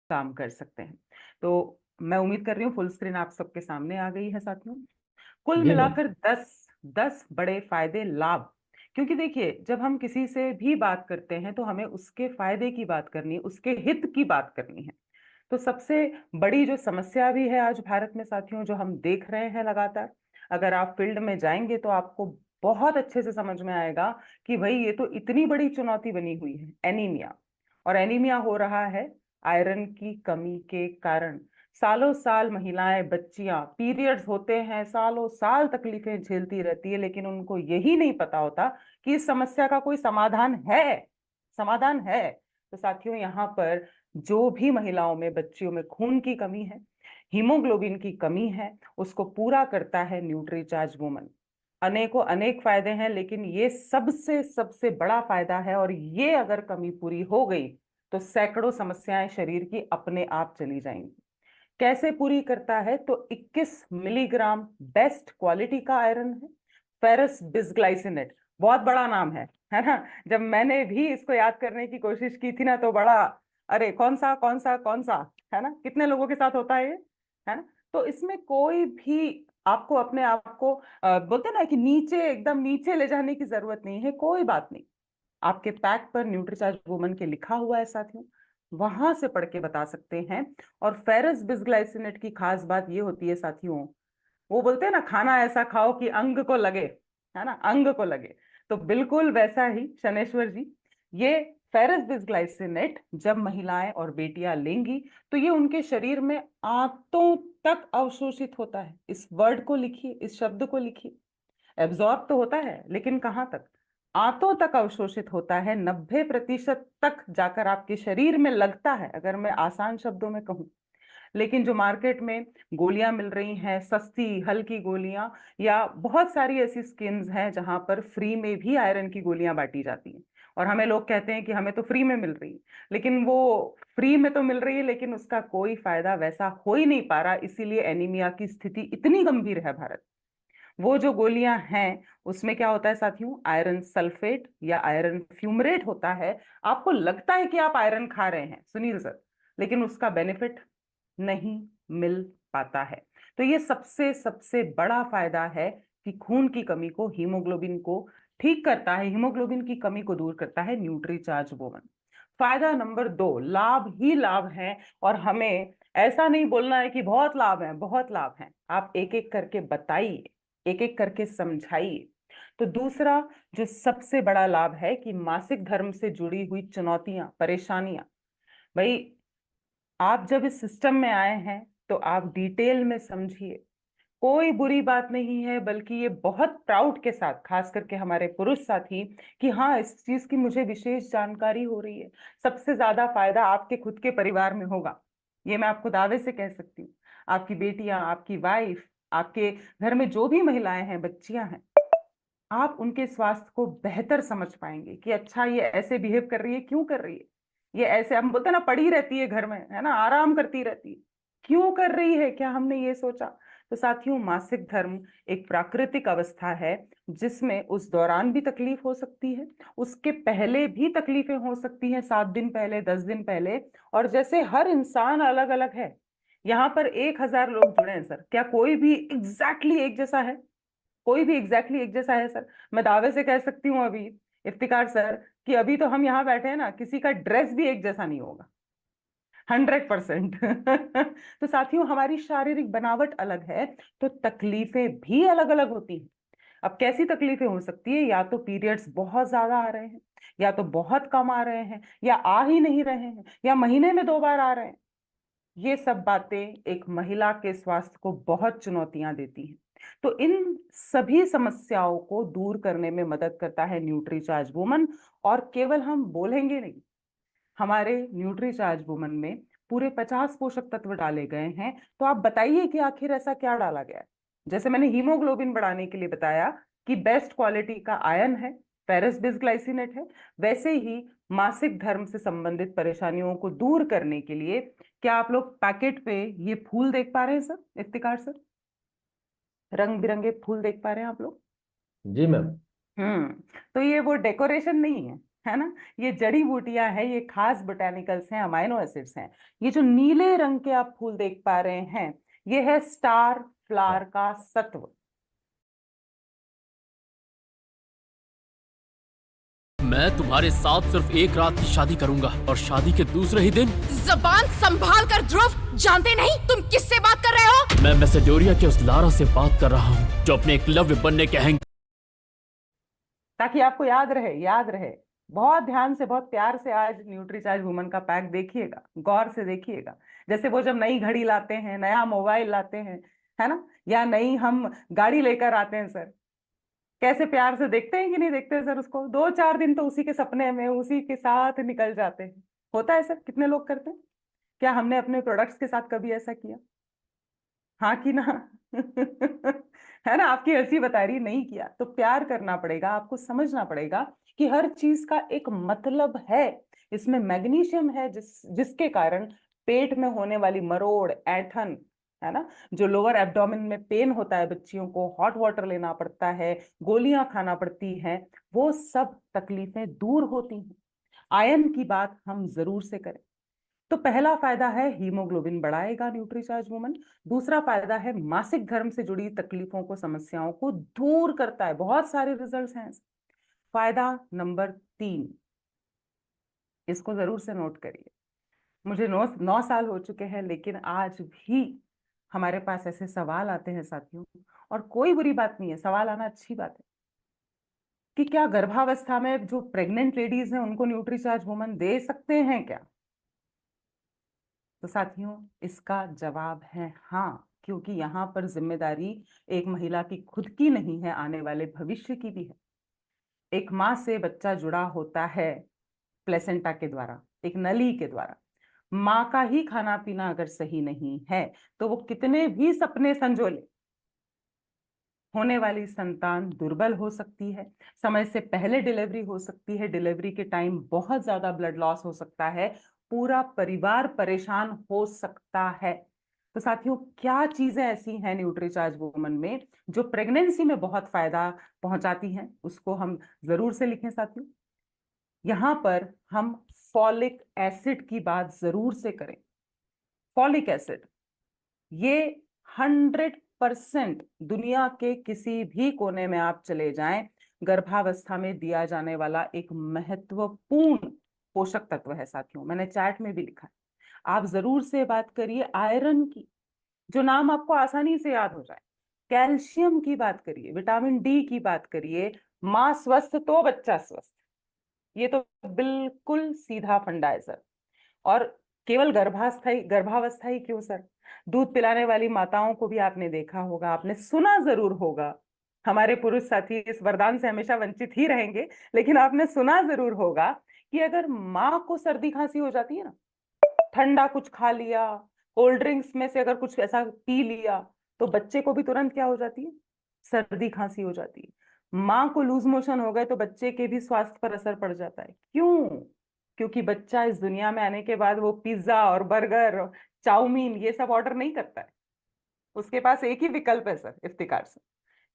काम कर सकते हैं। तो मैं उम्मीद कर रही हूँ फुल स्क्रीन आप सबके सामने आ गई है साथियों। कुल जी मैम। मिलाकर 10 बड़े फायदे लाभ। क्योंकि देखिए, जब हम किसी से भी बात करते हैं तो हमें उसके फायदे की बात करनी है, उसके हित की बात करनी है। तो सबसे बड़ी जो समस्या भी है आज भारत में साथियों, जो हम देख रहे हैं लगातार, अगर आप फील्ड में जाएंगे तो आपको बहुत अच्छे से समझ में आएगा कि भाई ये तो इतनी बड़ी चुनौती बनी हुई है, एनीमिया। और एनीमिया हो रहा है आयरन की कमी के कारण। सालों साल महिलाएं, बच्चियां पीरियड्स होते हैं, सालों साल तकलीफें झेलती रहती है, लेकिन उनको यही नहीं पता होता कि इस समस्या का कोई समाधान है। समाधान है। तो साथियों, यहाँ पर जो भी महिलाओं में, बच्चियों में खून की कमी है, हीमोग्लोबिन की कमी है, उसको पूरा करता है न्यूट्रीचार्ज वुमन। अनेकों अनेक फायदे हैं, लेकिन ये सबसे सबसे बड़ा फायदा है। और ये अगर कमी पूरी हो गई तो सैकड़ों समस्याएं शरीर की अपने आप चली जाएंगी। कैसे पूरी करता है? तो 21 मिलीग्राम बेस्ट क्वालिटी का आयरन है, फेरस बिसग्लाइसिनेट। बहुत बड़ा नाम है ना? जब मैंने भी इसको याद करने की कोशिश की थी ना, तो बड़ा, अरे कौन सा कौन सा कौन सा, है ना? कितने लोगों के साथ होता है ये, है ना? तो इसमें कोई भी आपको अपने आप को बोलते हैं ना कि नीचे, एकदम नीचे ले जाने की जरूरत नहीं है। कोई बात नहीं, आपके पैक पर न्यूट्रीचार्ज वुमन के लिखा हुआ है साथियों, वहां से पढ़ के बता सकते हैं। और फेरस बिसग्लाइसिनेट की खास बात ये होती है साथियों, वो बोलते हैं ना, खाना ऐसा खाओ कि अंग को लगे, है ना? अंग को लगे। तो बिल्कुल वैसा ही शनेश्वर जी, ये फेरस बिसग्लाइसिनेट जब महिलाएं और बेटियां लेंगी तो ये उनके शरीर में आंतों तक अवशोषित होता है। इस वर्ड को लिखिए, इस शब्द को लिखिए। एब्जॉर्ब तो होता है, लेकिन कहाँ तक? आंतों तक अवशोषित होता है। 90% तक जाकर आपके शरीर में लगता है, अगर मैं आसान शब्दों में कहूं। लेकिन जो मार्केट में गोलियां मिल रही हैं, सस्ती हल्की गोलियां, या बहुत सारी ऐसी स्कीम्स हैं जहां पर फ्री में भी आयरन की गोलियां बांटी जाती हैं, और हमें लोग कहते हैं कि हमें तो फ्री में मिल रही है। लेकिन वो फ्री में तो मिल रही है, लेकिन उसका कोई फायदा वैसा हो ही नहीं पा रहा। इसीलिए एनीमिया की स्थिति इतनी गंभीर है भारत। वो जो गोलियां हैं, उसमें क्या होता है साथियों? आयरन सल्फेट या आयरन फ्यूमरेट होता है। आपको लगता है कि आप आयरन खा रहे हैं सुनील सर, लेकिन उसका बेनिफिट नहीं मिल पाता है। तो ये सबसे सबसे बड़ा फायदा है कि खून की कमी को, हीमोग्लोबिन को ठीक करता है, हीमोग्लोबिन की कमी को दूर करता है न्यूट्रीचार्ज वुमन। फायदा नंबर 2, लाभ ही लाभ है। और हमें ऐसा नहीं बोलना है कि बहुत लाभ है, बहुत लाभ है। आप एक एक करके बताइए, एक एक करके समझाइए। तो दूसरा जो सबसे बड़ा लाभ है कि मासिक धर्म से जुड़ी हुई चुनौतियां, परेशानियां, भाई आप जब इस सिस्टम में आए हैं तो आप डिटेल में समझिए। कोई बुरी बात नहीं है, बल्कि ये बहुत प्राउड के साथ, खास करके हमारे पुरुष साथी, कि हाँ, इस चीज की मुझे विशेष जानकारी हो रही है। सबसे ज्यादा फायदा आपके खुद के परिवार में होगा, ये मैं आपको दावे से कह सकती हूँ। आपकी बेटियां, आपकी वाइफ, आपके घर में जो भी महिलाएं हैं, बच्चियां हैं, आप उनके स्वास्थ्य को बेहतर समझ पाएंगे कि अच्छा ये ऐसे बिहेव कर रही है, क्यों कर रही है? ये ऐसे, हम बोलते हैं ना, पड़ी रहती है घर में, है ना, आराम करती रहती है, क्यों कर रही है? क्या हमने ये सोचा? तो साथियों, मासिक धर्म एक प्राकृतिक अवस्था है, जिसमें उस दौरान भी तकलीफ हो सकती है, उसके पहले भी तकलीफें हो सकती हैं, 7 दिन पहले, 10 दिन पहले। और जैसे हर इंसान अलग अलग है, यहाँ पर 1,000 लोग जुड़े हैं सर, क्या कोई भी एग्जैक्टली एक जैसा है? कोई भी एग्जैक्टली एक जैसा है सर? मैं दावे से कह सकती हूँ अभी, इफ्तिकार सर, कि अभी तो हम यहाँ बैठे हैं ना, किसी का ड्रेस भी एक जैसा नहीं होगा, 100%। तो साथियों, हमारी शारीरिक बनावट अलग है, तो तकलीफें भी अलग अलग होती हैं। अब कैसी तकलीफें हो सकती है? या तो पीरियड्स बहुत ज्यादा आ रहे हैं, या तो बहुत कम आ रहे हैं, या आ ही नहीं रहे हैं, या महीने में 2 बार आ रहे हैं। ये सब बातें एक महिला के स्वास्थ्य को बहुत चुनौतियां देती हैं। तो इन सभी समस्याओं को दूर करने में मदद करता है न्यूट्रीचार्ज वुमन। और केवल हम बोलेंगे नहीं, हमारे न्यूट्रीचार्ज वुमन में पूरे 50 पोषक तत्व डाले गए हैं। तो आप बताइए कि आखिर ऐसा क्या डाला गया है? जैसे मैंने हीमोग्लोबिन बढ़ाने के लिए बताया कि बेस्ट क्वालिटी का आयन है, फेरस बिसग्लाइसिनेट है, वैसे ही मासिक धर्म से संबंधित परेशानियों को दूर करने के लिए, क्या आप लोग पैकेट पे ये फूल देख पा रहे हैं सर, इफ्तिकार सर? रंग बिरंगे फूल देख पा रहे हैं आप लोग? जी मैम। हम्म। तो ये वो डेकोरेशन नहीं है, है ना। ये जड़ी बूटियां हैं, ये खास बोटेनिकल्स हैं, अमाइनो एसिड्स हैं। ये जो नीले रंग के आप फूल देख पा रहे हैं, ये है स्टार फ्लावर का सत्व। मैं तुम्हारे साथ सिर्फ एक रात की शादी करूंगा और शादी के दूसरे ही दिन। जबान संभाल कर ध्रुव, जानते नहीं तुम किससे बात कर रहे हो? मैं मैसेडोरिया के उस लारा से बात कर रहा हूँ जो अपने एकलव्य बनने के अहंकार। ताकि आपको याद रहे, याद रहे। बहुत ध्यान से, बहुत प्यार से आज न्यूट्रीचार्ज वुमन का पैक देखिएगा, गौर से देखिएगा। जैसे वो जब नई घड़ी लाते हैं, नया मोबाइल लाते हैं, है ना, या नई हम गाड़ी लेकर आते हैं सर, कैसे प्यार से देखते हैं कि नहीं देखते सर उसको। 2-4 दिन तो उसी के सपने में, उसी के साथ निकल जाते हैं। होता है सर, कितने लोग करते हैं? क्या हमने अपने प्रोडक्ट्स के साथ कभी ऐसा किया? हाँ कि ना? है ना, आपकी हंसी बता रही, नहीं किया। तो प्यार करना पड़ेगा, आपको समझना पड़ेगा कि हर चीज का एक मतलब है। इसमें मैग्नीशियम है जिसके कारण पेट में होने वाली मरोड़, ऐंठन, है ना, जो लोअर एब्डोमेन में पेन होता है, बच्चियों को हॉट वाटर लेना पड़ता है, गोलियां खाना पड़ती हैं, वो सब तकलीफें दूर होती हैं। आयन की बात हम जरूर से करें। तो पहला फायदा है हीमोग्लोबिन बढ़ाएगा न्यूट्रीचार्ज वुमन। दूसरा फायदा है मासिक धर्म से जुड़ी तकलीफों को, समस्याओं को दूर करता है। बहुत सारे रिजल्ट्स हैं। फायदा नंबर 3, इसको जरूर से नोट करिए। मुझे 9 साल हो चुके हैं, लेकिन आज भी हमारे पास ऐसे सवाल आते हैं साथियों, और कोई बुरी बात नहीं है, सवाल आना अच्छी बात है, कि क्या गर्भावस्था में जो प्रेग्नेंट लेडीज हैं उनको न्यूट्रीचार्ज वुमन दे सकते हैं क्या? तो साथियों, इसका जवाब है हाँ, क्योंकि यहाँ पर जिम्मेदारी एक महिला की खुद की नहीं है, आने वाले भविष्य की भी है। एक माँ से बच्चा जुड़ा होता है प्लेसेंटा के द्वारा, एक नली के द्वारा। माँ का ही खाना पीना अगर सही नहीं है, तो वो कितने भी सपने संजोले, होने वाली संतान दुर्बल हो सकती है, समय से पहले डिलीवरी हो सकती है, डिलीवरी के टाइम बहुत ज्यादा ब्लड लॉस हो सकता है, पूरा परिवार परेशान हो सकता है। तो साथियों, क्या चीजें ऐसी हैं न्यूट्रीचार्ज वुमन में जो प्रेगनेंसी में बहुत फायदा पहुंचाती हैं, उसको हम जरूर से लिखें साथियों। यहां पर हम फॉलिक एसिड की बात जरूर से करें। फॉलिक एसिड, ये 100% दुनिया के किसी भी कोने में आप चले जाएं, गर्भावस्था में दिया जाने वाला एक महत्वपूर्ण पोषक तत्व है साथियों। मैंने चैट में भी लिखा है, आप जरूर से बात करिए आयरन की, जो नाम आपको आसानी से याद हो जाए। कैल्शियम की बात करिए, विटामिन डी की बात करिए। माँ स्वस्थ तो बच्चा स्वस्थ, ये तो बिल्कुल सीधा फंडा है सर। और केवल गर्भावस्था ही क्यों सर, दूध पिलाने वाली माताओं को भी आपने देखा होगा, आपने सुना जरूर होगा। हमारे पुरुष साथी इस वरदान से हमेशा वंचित ही रहेंगे, लेकिन आपने सुना जरूर होगा कि अगर माँ को सर्दी खांसी हो जाती है ना, ठंडा कुछ खा लिया, कोल्ड ड्रिंक्स में से अगर कुछ ऐसा पी लिया, तो बच्चे को भी तुरंत क्या हो जाती है? सर्दी खांसी हो जाती है। माँ को लूज मोशन हो गए तो बच्चे के भी स्वास्थ्य पर असर पड़ जाता है। क्यों? क्योंकि बच्चा इस दुनिया में आने के बाद वो पिज्जा और बर्गर और चाउमीन ये सब ऑर्डर नहीं करता है। उसके पास एक ही विकल्प है सर, इफ्तिकार से,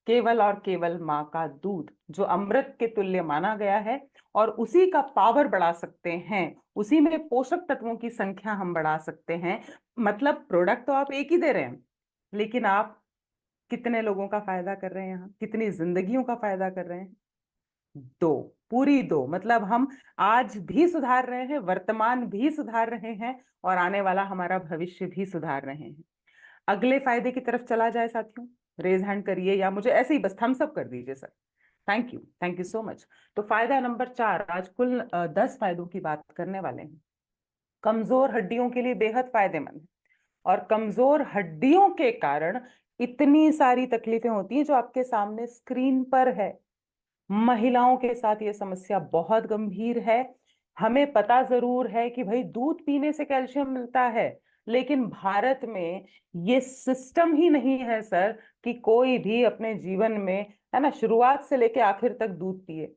केवल और केवल माँ का दूध, जो अमृत के तुल्य माना गया है। और उसी का पावर बढ़ा सकते हैं, उसी में पोषक तत्वों की संख्या हम बढ़ा सकते हैं। मतलब प्रोडक्ट तो आप एक ही दे रहे हैं, लेकिन आप कितने लोगों का फायदा कर रहे हैं, यहाँ कितनी जिंदगियों का फायदा कर रहे हैं? 2, पूरी 2। मतलब हम आज भी सुधार रहे हैं, वर्तमान भी सुधार रहे हैं, और आने वाला हमारा भविष्य भी सुधार रहे हैं। अगले फायदे की तरफ चला जाए साथियों, रेज हैंड करिए या मुझे ऐसे ही बस थम्स अप कर दीजिए sir. Thank you so much. तो फायदा नंबर 4, आज कुल 10 फायदों की बात करने वाले हैं। कमजोर हड्डियों के लिए बेहद फायदेमंद है, और कमजोर हड्डियों के कारण इतनी सारी तकलीफें होती हैं जो आपके सामने स्क्रीन पर है। महिलाओं के साथ ये समस्या बहुत गंभीर है। हमें पता जरूर है कि भाई दूध पीने से कैल्शियम मिलता है, लेकिन भारत में ये सिस्टम ही नहीं है सर कि कोई भी अपने जीवन में, है ना, शुरुआत से लेके आखिर तक दूध पिए।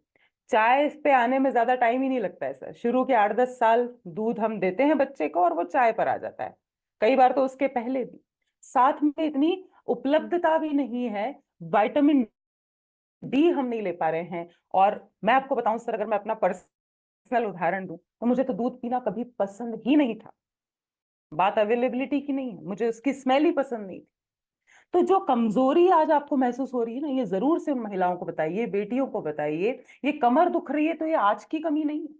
चाय पे आने में ज्यादा टाइम ही नहीं लगता है सर। शुरू के 8-10 साल दूध हम देते हैं बच्चे को और वो चाय पर आ जाता है, कई बार तो उसके पहले भी। साथ में इतनी उपलब्धता भी नहीं है, विटामिन डी हम नहीं ले पा रहे हैं। और मैं आपको बताऊं सर, अगर मैं अपना पर्सनल उदाहरण दूं तो मुझे तो दूध पीना कभी पसंद ही नहीं था। बात अवेलेबिलिटी की नहीं है, मुझे उसकी स्मेल ही पसंद नहीं थी। तो जो कमजोरी आज आपको महसूस हो रही है ना, ये जरूर से उन महिलाओं को बताइए, बेटियों को बताइए। ये कमर दुख रही है तो ये आज की कमी नहीं है।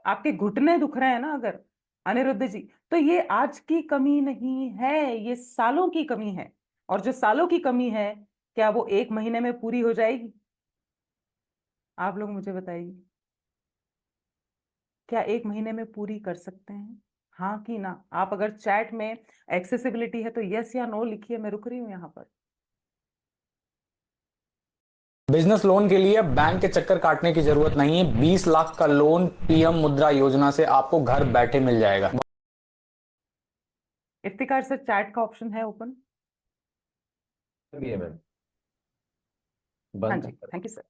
आपके घुटने दुख रहे हैं ना अगर, अनिरुद्ध जी, तो ये आज की कमी नहीं है, ये सालों की कमी है। और जो सालों की कमी है, क्या वो एक महीने में पूरी हो जाएगी? आप लोग मुझे बताइए, क्या एक महीने में पूरी कर सकते हैं? हाँ कि ना? आप अगर चैट में एक्सेसिबिलिटी है तो यस या नो लिखिए, मैं रुक रही हूं यहां पर। बिजनेस लोन के लिए बैंक के चक्कर काटने की जरूरत नहीं है। 20 लाख का लोन पीएम मुद्रा योजना से आपको घर बैठे मिल जाएगा। इफ्तिकार सर, चैट का ऑप्शन है ओपन? भी है मैम, हाँ बंद जी, था। Thank you sir.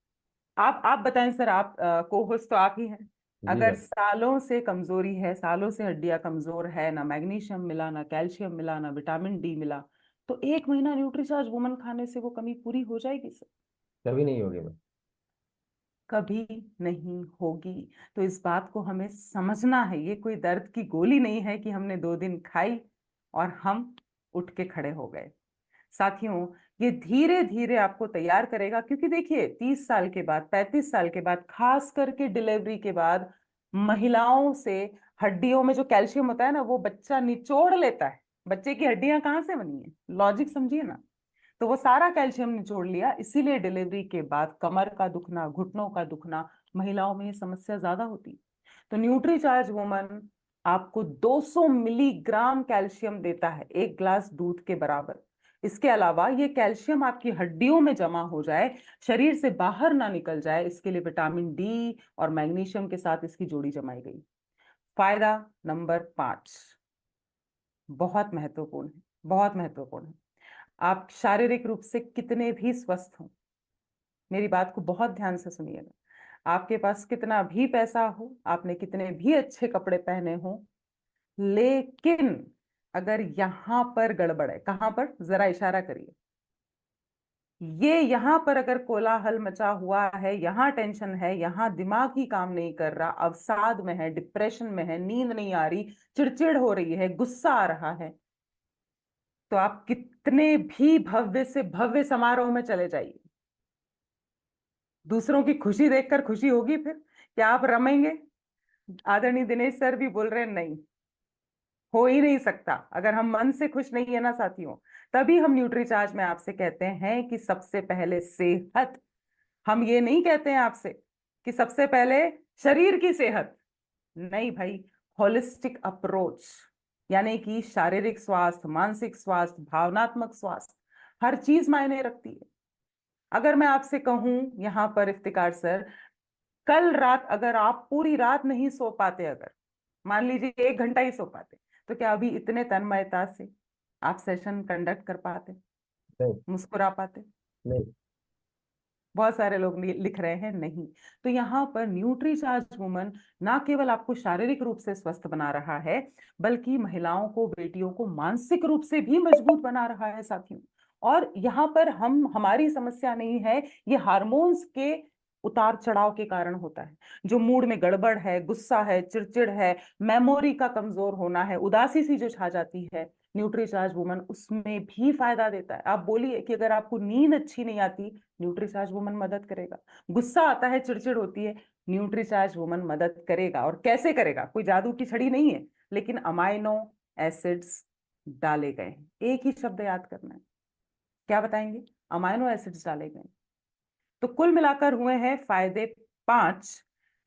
आप बताएं सर, आप को होस्ट तो आप ही हैं। जी अगर मैम। सालों से कमजोरी है, सालों से हड्डियां कमजोर है, ना मैग्नीशियम मिला, ना कैल्शियम मिला, ना विटामिन डी मिला, तो एक महीना न्यूट्रीचार्ज वुमन खाने से वो कमी पूरी हो जाएगी सर? कभी नहीं होगी मैम। कभी नहीं होगी। तो इस बात को हमें समझना है, ये कोई दर्द की गोली नहीं है कि हमने 2 दिन खाई और हम उठ के खड़े हो गए। साथियों, ये धीरे धीरे आपको तैयार करेगा, क्योंकि देखिए 30 साल के बाद, 35 साल के बाद, खास करके डिलीवरी के बाद, महिलाओं से हड्डियों में जो कैल्शियम होता है ना, वो बच्चा निचोड़ लेता है। बच्चे की हड्डियां कहाँ से बनी है, लॉजिक समझिए ना। तो वो सारा कैल्शियम निचोड़ लिया, इसीलिए डिलीवरी के बाद कमर का दुखना, घुटनों का दुखना, महिलाओं में ये समस्या ज्यादा होती। तो न्यूट्रीचार्ज वुमन आपको 200 मिलीग्राम कैल्शियम देता है, 1 ग्लास दूध के बराबर। इसके अलावा ये कैल्शियम आपकी हड्डियों में जमा हो जाए, शरीर से बाहर ना निकल जाए, इसके लिए विटामिन डी और मैग्नीशियम के साथ इसकी जोड़ी जमाई गई। फायदा नंबर 5 बहुत महत्वपूर्ण है, बहुत महत्वपूर्ण है। आप शारीरिक रूप से कितने भी स्वस्थ हों, मेरी बात को बहुत ध्यान से सुनिएगा, आपके पास कितना भी पैसा हो, आपने कितने भी अच्छे कपड़े पहने हो, लेकिन अगर यहां पर गड़बड़ है, कहां पर, जरा इशारा करिए, ये यहां पर अगर कोलाहल मचा हुआ है, यहां टेंशन है, यहां दिमाग ही काम नहीं कर रहा, अवसाद में है, डिप्रेशन में है, नींद नहीं आ रही, चिड़चिड़ हो रही है, गुस्सा आ रहा है, तो आप कितने भी भव्य से भव्य समारोह में चले जाइए, दूसरों की खुशी देखकर खुशी होगी फिर? क्या आप रमेंगे? आदरणीय दिनेश सर भी बोल रहे हैं नहीं, हो ही नहीं सकता। अगर हम मन से खुश नहीं है ना साथियों, तभी हम न्यूट्रीचार्ज में आपसे कहते हैं कि सबसे पहले सेहत। हम ये नहीं कहते हैं आपसे कि सबसे पहले शरीर की सेहत, नहीं भाई, होलिस्टिक अप्रोच, यानी कि शारीरिक स्वास्थ्य, मानसिक स्वास्थ्य, भावनात्मक स्वास्थ्य, हर चीज मायने रखती है। अगर मैं आपसे कहूं यहां पर इफ्तिकार सर, कल रात अगर आप पूरी रात नहीं सो पाते, अगर मान लीजिए 1 घंटा ही सो पाते, तो क्या अभी इतने तन्मयता से आप सेशन कंडक्ट कर पाते, नहीं। मुस्कुरा पाते? नहीं। बहुत सारे लोग लिख रहे हैं नहीं। तो यहाँ पर न्यूट्रीचार्ज वुमन ना केवल आपको शारीरिक रूप से स्वस्थ बना रहा है, बल्कि महिलाओं को, बेटियों को मानसिक रूप से भी मजबूत बना रहा है साथियों। और यहाँ पर हमारी समस्या नहीं है, ये हार्मोन्स के उतार चढ़ाव के कारण होता है। जो मूड में गड़बड़ है, गुस्सा है, चिड़चिड़ है, मेमोरी का कमजोर होना है, उदासी सी जो छा जाती है, न्यूट्रीचार्ज वुमन उसमें भी फायदा देता है। आप बोलिए कि अगर आपको नींद अच्छी नहीं आती, न्यूट्रीचार्ज वुमन मदद करेगा। गुस्सा आता है, चिड़चिड़ होती है, न्यूट्रीचार्ज वुमन मदद करेगा। और कैसे करेगा? कोई जादू की छड़ी नहीं है, लेकिन अमाइनो एसिड्स डाले गए हैं। एक ही शब्द याद करना है, क्या बताएंगे? अमाइनो एसिड्स डाले गए। तो कुल मिलाकर हुए हैं फायदे 5।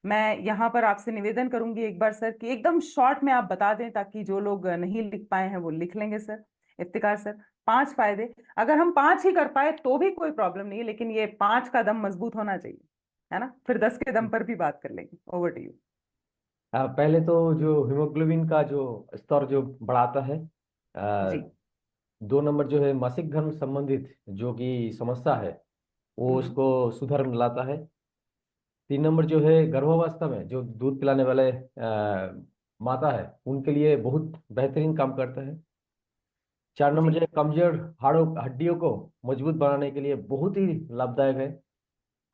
मैं यहाँ पर आपसे निवेदन करूंगी एक बार सर कि एकदम शॉर्ट में आप बता दें, ताकि जो लोग नहीं लिख पाए हैं वो लिख लेंगे सर। इफ्तिकार सर, 5 फायदे, अगर हम 5 ही कर पाए तो भी कोई प्रॉब्लम नहीं है, लेकिन ये 5 का दम मजबूत होना चाहिए, है ना? फिर 10 के दम पर भी बात कर लेंगे। Over to you. पहले तो जो हीमोग्लोबिन का जो स्तर जो बढ़ाता है, जी। 2 नंबर जो है मासिक धर्म संबंधित जो कि समस्या है वो उसको सुधर लाता है। 3 नंबर जो है गर्भावस्था में जो दूध पिलाने वाले माता है उनके लिए बहुत बेहतरीन काम करता है। 4 नंबर जी। जो है कमजोर हाड़ों हड्डियों को मजबूत बनाने के लिए बहुत ही लाभदायक है।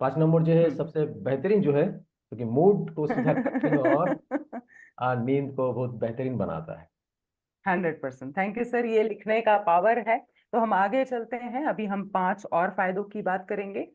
5 नंबर जो है हम्म। सबसे बेहतरीन जो है क्योंकि मूड को सुधारता है और नींद को बहुत बेहतरीन बनाता है। 100%। थैंक यू सर, ये लिखने का पावर है। तो हम आगे चलते हैं, अभी हम 5 और फायदों की बात करेंगे।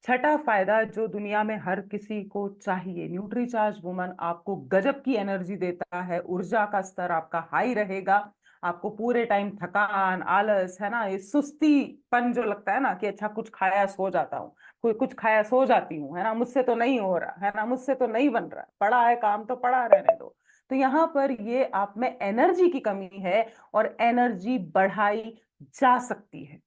छठा फायदा जो दुनिया में हर किसी को चाहिए, न्यूट्रीचार्ज वुमन आपको गजब की एनर्जी देता है, ऊर्जा का स्तर आपका हाई रहेगा। आपको पूरे टाइम थकान, आलस, है ना, ये सुस्तीपन जो लगता है ना कि अच्छा कुछ खाया सो जाता हूँ, कोई कुछ खाया सो जाती हूँ, है ना, मुझसे तो नहीं हो रहा, है ना, मुझसे तो नहीं बन रहा, पड़ा है काम तो पड़ा रहने दो। तो यहाँ पर ये आप में एनर्जी की कमी है और एनर्जी बढ़ाई जा सकती है,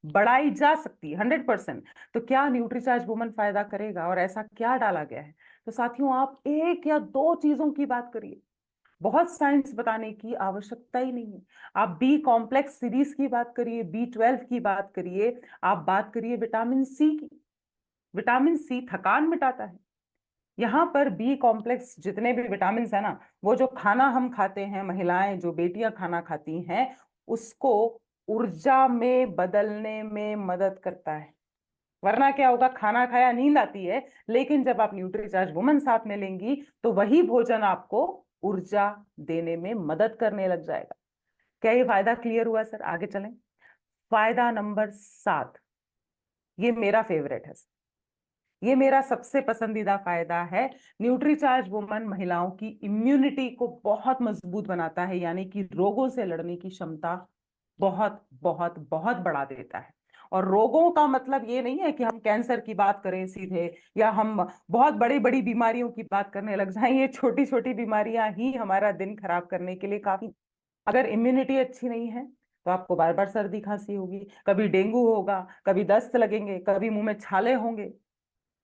बढ़ाई जा सकती है 100%। तो क्या न्यूट्रीचार्ज वुमन फायदा करेगा और ऐसा क्या डाला गया है? तो साथियों, आप एक या दो चीजों की बात करिए, बहुत साइंस बताने की आवश्यकता ही नहीं है। आप बी कॉम्प्लेक्स सीरीज की बात करिए, B12 की बात करिए, आप बात करिए विटामिन सी की। विटामिन सी थकान मिटाता है। यहाँ पर बी कॉम्प्लेक्स जितने भी विटामिन है ना, वो जो खाना हम खाते हैं, महिलाएं जो बेटियां खाना खाती हैं, उसको ऊर्जा में बदलने में मदद करता है। वरना क्या होगा, खाना खाया नींद आती है, लेकिन जब आप न्यूट्रीचार्ज वुमन साथ में लेंगी तो वही भोजन आपको ऊर्जा देने में मदद करने लग जाएगा। क्या ये फायदा क्लियर हुआ सर? आगे चलें। फायदा नंबर 7, ये मेरा फेवरेट है, ये मेरा सबसे पसंदीदा फायदा है। न्यूट्रीचार्ज वुमन महिलाओं की इम्यूनिटी को बहुत मजबूत बनाता है, यानी कि रोगों से लड़ने की क्षमता बहुत बहुत बहुत बढ़ा देता है। और रोगों का मतलब ये नहीं है कि हम कैंसर की बात करें सीधे, या हम बहुत बड़ी बड़ी बीमारियों की बात करने लग जाएं। ये छोटी छोटी बीमारियां ही हमारा दिन खराब करने के लिए काफी। अगर इम्यूनिटी अच्छी नहीं है तो आपको बार बार सर्दी खांसी होगी, कभी डेंगू होगा, कभी दस्त लगेंगे, कभी मुंह में छाले होंगे।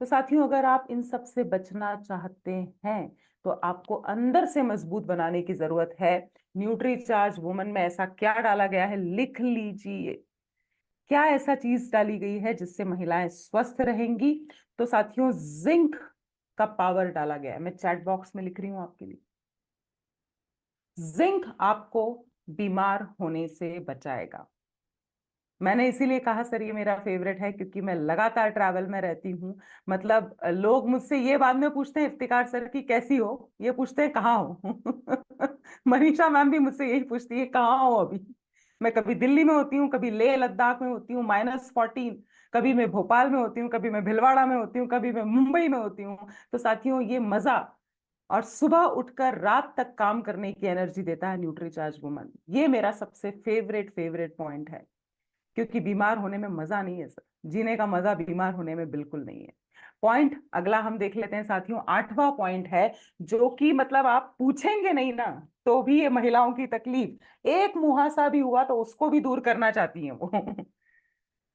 तो साथियों, अगर आप इन सब से बचना चाहते हैं तो आपको अंदर से मजबूत बनाने की जरूरत है। न्यूट्रीचार्ज वुमन में ऐसा क्या डाला गया है, लिख लीजिए। क्या ऐसा चीज डाली गई है जिससे महिलाएं स्वस्थ रहेंगी? तो साथियों, जिंक का पावर डाला गया है। मैं चैट बॉक्स में लिख रही हूं आपके लिए। जिंक आपको बीमार होने से बचाएगा। मैंने इसीलिए कहा सर ये मेरा फेवरेट है, क्योंकि मैं लगातार ट्रैवल में रहती हूँ। मतलब लोग मुझसे ये बाद में पूछते हैं, इफ्तिकार सर की कैसी हो, ये पूछते हैं कहाँ हो। मनीषा मैम भी मुझसे यही पूछती है कहाँ हो अभी। मैं कभी दिल्ली में होती हूँ, कभी लेह लद्दाख में होती हूँ -14, कभी मैं भोपाल में होती हूँ, कभी मैं भिलवाड़ा में होती हूँ, कभी मैं मुंबई में होती हूँ। तो साथियों, ये मजा और सुबह उठकर रात तक काम करने की एनर्जी देता है न्यूट्रीचार्ज वुमन। ये मेरा सबसे फेवरेट पॉइंट है, क्योंकि बीमार होने में मजा नहीं है सर, जीने का मजा बीमार होने में बिल्कुल नहीं है। पॉइंट अगला हम देख लेते हैं साथियों। 8वां पॉइंट है, जो कि मतलब आप पूछेंगे नहीं ना तो भी ये महिलाओं की तकलीफ, एक मुहासा भी हुआ तो उसको भी दूर करना चाहती हैं वो।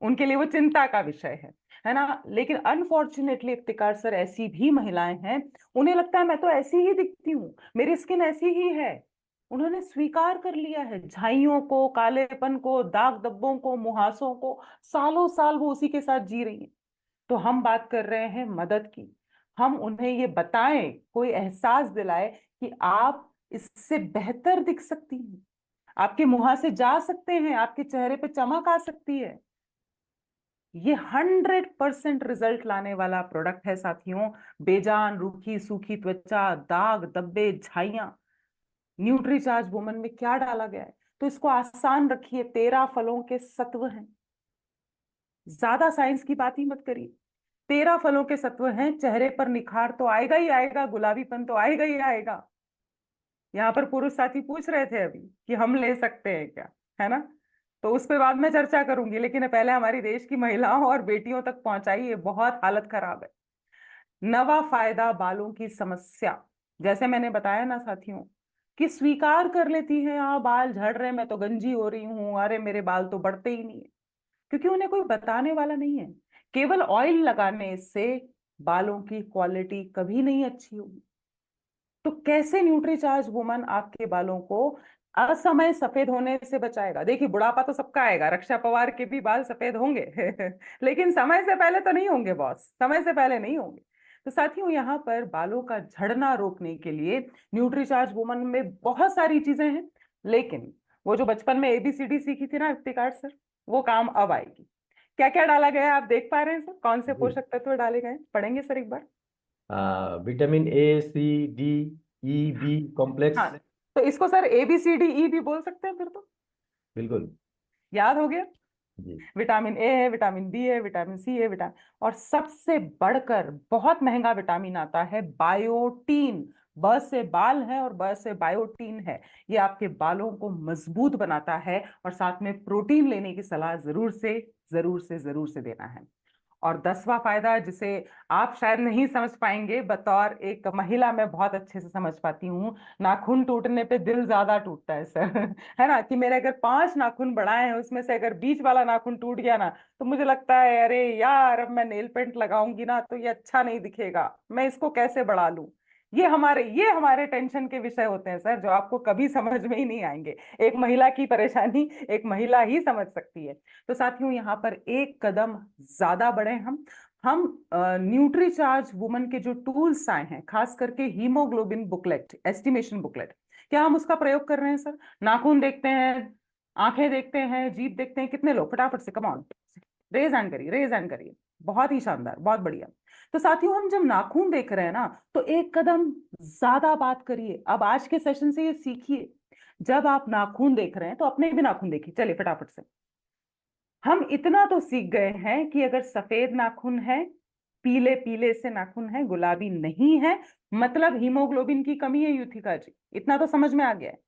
उनके लिए वो चिंता का विषय है ना। लेकिन अनफॉर्चुनेटली इफ्तिकार सर, ऐसी भी महिलाएं हैं, उन्हें लगता है मैं तो ऐसी ही दिखती हूँ, मेरी स्किन ऐसी ही है। उन्होंने स्वीकार कर लिया है झाइयों को, कालेपन को, दाग धब्बों को, मुहासों को, सालों साल वो उसी के साथ जी रही है। तो हम बात कर रहे हैं मदद की। हम उन्हें ये बताएं, कोई एहसास दिलाए कि आप इससे बेहतर दिख सकती हैं, आपके मुहासे जा सकते हैं, आपके चेहरे पे चमक आ सकती है। ये 100% रिजल्ट लाने वाला प्रोडक्ट है साथियों। बेजान रूखी सूखी त्वचा, दाग धब्बे, झाइयां, न्यूट्रीचार्ज वुमन में क्या डाला गया है? तो इसको आसान रखिए, 13 फलों के सत्व हैं। ज्यादा साइंस की बात ही मत करिए, 13 फलों के सत्व हैं। चेहरे पर निखार तो आएगा ही आएगा, गुलाबीपन तो आएगा ही आएगा। यहाँ पर पुरुष साथी पूछ रहे थे अभी कि हम ले सकते हैं क्या, है ना। तो उस पर बाद में चर्चा करूंगी, लेकिन पहले हमारी देश की महिलाओं और बेटियों तक पहुंचाइए, बहुत हालत खराब है। 9वां फायदा, बालों की समस्या। जैसे मैंने बताया ना साथियों, कि स्वीकार कर लेती हैं, हाँ बाल झड़ रहे, मैं तो गंजी हो रही हूँ, अरे मेरे बाल तो बढ़ते ही नहीं है, क्योंकि उन्हें कोई बताने वाला नहीं है। केवल ऑयल लगाने से बालों की क्वालिटी कभी नहीं अच्छी होगी। तो कैसे न्यूट्रीचार्ज वुमन आपके बालों को असमय सफेद होने से बचाएगा? देखिए, बुढ़ापा तो सबका आएगा, रक्षा पवार के भी बाल सफेद होंगे। लेकिन समय से पहले तो नहीं होंगे बॉस, समय से पहले नहीं होंगे। तो साथियों, यहाँ पर बालों का झड़ना रोकने के लिए न्यूट्रीचार्ज वुमन में बहुत सारी चीजें हैं, लेकिन वो जो बचपन में ABCD सीखी थी ना इफ्तिकार सर, वो काम अब आएगी। क्या क्या डाला गया है आप देख पा रहे हैं सर? कौन से जी पोषक तत्व डाले गए, पढ़ेंगे सर एक बार? Vitamin A, C, D, E, B complex. हाँ, तो इसको सर ABCDE भी बोल सकते हैं फिर तो। बिल्कुल याद हो गया। जी। विटामिन ए है, विटामिन बी है, विटामिन सी है, विटामिन, और सबसे बढ़कर बहुत महंगा विटामिन आता है बायोटीन। ब से बाल है और ब से बायोटीन है। ये आपके बालों को मजबूत बनाता है, और साथ में प्रोटीन लेने की सलाह जरूर से जरूर से जरूर से देना है। और 10वां फायदा, जिसे आप शायद नहीं समझ पाएंगे, बतौर एक महिला मैं बहुत अच्छे से समझ पाती हूँ। नाखून टूटने पे दिल ज्यादा टूटता है सर। है ना, कि मेरे अगर 5 नाखून बढ़ाए हैं, उसमें से अगर बीच वाला नाखून टूट गया ना, तो मुझे लगता है अरे यार, अब मैं नेल पेंट लगाऊंगी ना तो ये अच्छा नहीं दिखेगा, मैं इसको कैसे बढ़ा लूं। ये हमारे टेंशन के विषय होते हैं सर, जो आपको कभी समझ में ही नहीं आएंगे। एक महिला की परेशानी एक महिला ही समझ सकती है। तो साथियों, यहाँ पर एक कदम ज्यादा बढ़े हम न्यूट्रीचार्ज वुमन के जो टूल्स आए हैं, खास करके हीमोग्लोबिन बुकलेट, एस्टिमेशन बुकलेट, क्या हम उसका प्रयोग कर रहे हैं सर? नाखून देखते हैं, आंखें देखते हैं, जीभ देखते हैं, कितने लोग? फटाफट से, कम ऑन, रेज हैंड करिए, रेज हैंड करिए। बहुत ही शानदार, बहुत बढ़िया। तो साथियों, हम जब नाखून देख रहे हैं ना, तो एक कदम ज्यादा बात करिए। अब आज के सेशन से ये सीखिए, जब आप नाखून देख रहे हैं तो अपने भी नाखून देखिए। चलिए फटाफट से। हम इतना तो सीख गए हैं कि अगर सफेद नाखून है, पीले पीले से नाखून है, गुलाबी नहीं है, मतलब हीमोग्लोबिन की कमी है युथिका जी। इतना तो समझ में आ गया है।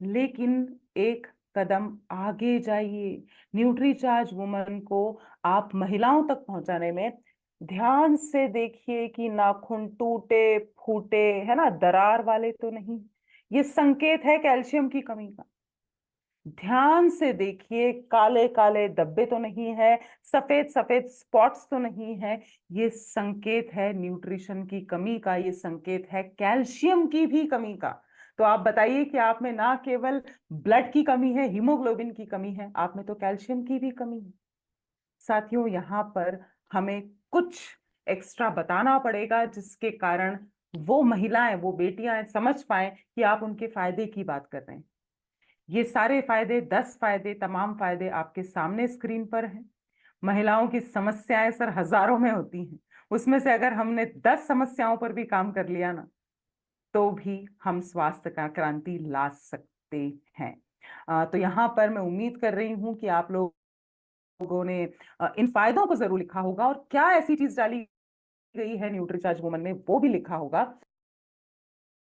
लेकिन एक कदम आगे जाइए। न्यूट्रीचार्ज वुमन को आप महिलाओं तक पहुंचाने में ध्यान से देखिए कि नाखून टूटे फूटे, है ना, दरार वाले तो नहीं। ये संकेत है कैल्शियम की कमी का। ध्यान से देखिए, काले काले धब्बे तो नहीं है, सफेद सफेद स्पॉट्स तो नहीं है। ये संकेत है न्यूट्रिशन की कमी का, ये संकेत है कैल्शियम की भी कमी का। तो आप बताइए कि आप में ना केवल ब्लड की कमी है, हीमोग्लोबिन की कमी है, आप में तो कैल्शियम की भी कमी है। साथियों, यहाँ पर हमें कुछ एक्स्ट्रा बताना पड़ेगा, जिसके कारण वो महिलाएं, वो बेटियां समझ पाए कि आप उनके फायदे की बात कर रहे हैं। ये सारे फायदे, 10 फायदे, तमाम फायदे आपके सामने स्क्रीन पर हैं। महिलाओं की समस्याएं सर हजारों में होती हैं, उसमें से अगर हमने 10 समस्याओं पर भी काम कर लिया ना, तो भी हम स्वास्थ्य का क्रांति ला सकते हैं। तो यहाँ पर मैं उम्मीद कर रही हूँ कि आप लोगों ने इन फायदों को जरूर लिखा होगा, और क्या ऐसी चीज डाली गई है न्यूट्रीचार्ज वुमन में वो भी लिखा होगा।